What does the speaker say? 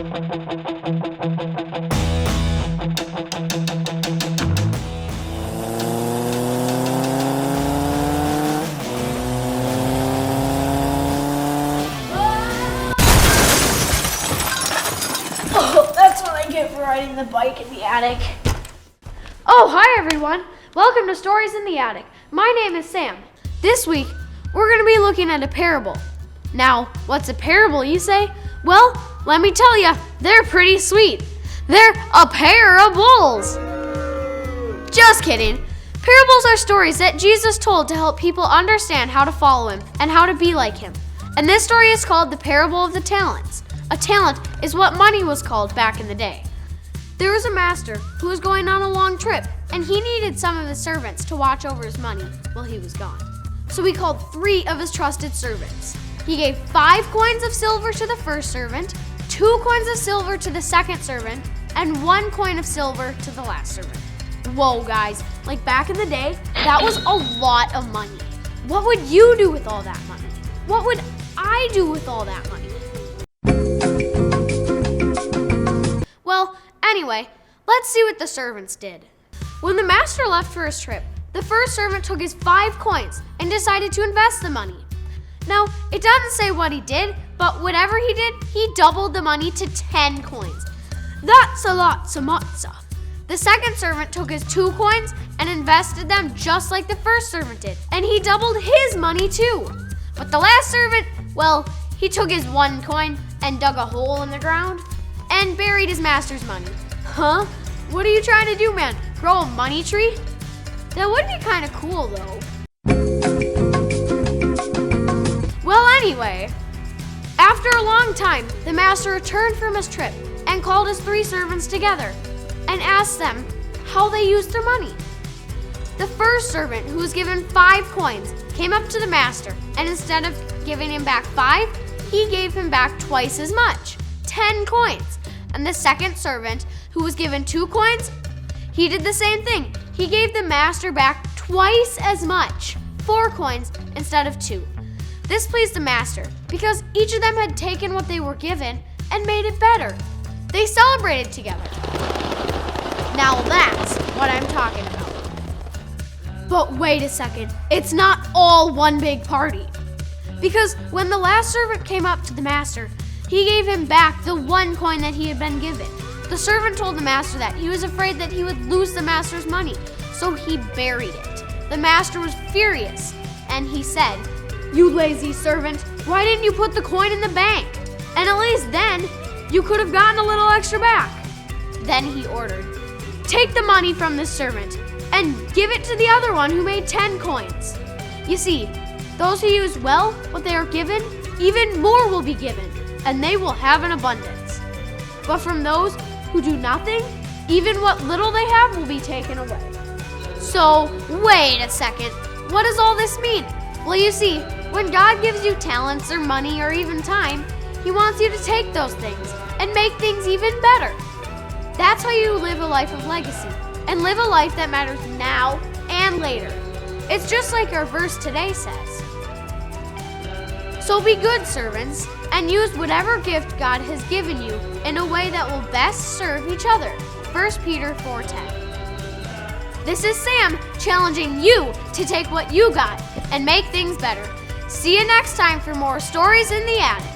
Oh, that's what I get for riding the bike in the attic. Oh, hi everyone. Welcome to Stories in the Attic. My name is Sam. This week, we're going to be looking at a parable. Now, what's a parable, you say? Well, let me tell you, they're pretty sweet. They're a pair of bulls. Just kidding. Parables are stories that Jesus told to help people understand how to follow him and how to be like him. And this story is called the Parable of the Talents. A talent is what money was called back in the day. There was a master who was going on a long trip, and he needed some of his servants to watch over his money while he was gone. So he called 3 of his trusted servants. He gave 5 coins of silver to the first servant, 2 coins of silver to the second servant, and 1 coin of silver to the last servant. Whoa, guys, like back in the day, that was a lot of money. What would you do with all that money? What would I do with all that money? Well, anyway, let's see what the servants did. When the master left for his trip, the first servant took his 5 coins and decided to invest the money. Now, it doesn't say what he did, but whatever he did, he doubled the money to 10 coins. That's a lot, Samotsa. The second servant took his 2 coins and invested them just like the first servant did, and he doubled his money too. But the last servant, well, he took his 1 coin and dug a hole in the ground and buried his master's money. Huh? What are you trying to do, man? Grow a money tree? That would be kind of cool, though. Well, anyway, after a long time, the master returned from his trip and called his 3 servants together and asked them how they used their money. The first servant, who was given 5 coins, came up to the master, and instead of giving him back 5, he gave him back twice as much, 10 coins. And the second servant, who was given 2 coins, he did the same thing. He gave the master back twice as much, 4 coins instead of 2. This pleased the master because each of them had taken what they were given and made it better. They celebrated together. Now that's what I'm talking about. But wait a second, it's not all one big party. Because when the last servant came up to the master, he gave him back the 1 coin that he had been given. The servant told the master that he was afraid that he would lose the master's money, so he buried it. The master was furious, and he said, "You lazy servant, why didn't you put the coin in the bank? And at least then, you could have gotten a little extra back." Then he ordered, "Take the money from this servant and give it to the other one who made 10 coins. You see, those who use well what they are given, even more will be given, and they will have an abundance. But from those who do nothing, even what little they have will be taken away." So, wait a second. What does all this mean? Well, you see, when God gives you talents or money or even time, he wants you to take those things and make things even better. That's how you live a life of legacy and live a life that matters now and later. It's just like our verse today says. So be good servants and use whatever gift God has given you in a way that will best serve each other. 1 Peter 4:10. This is Sam challenging you to take what you got and make things better. See you next time for more Stories in the Attic.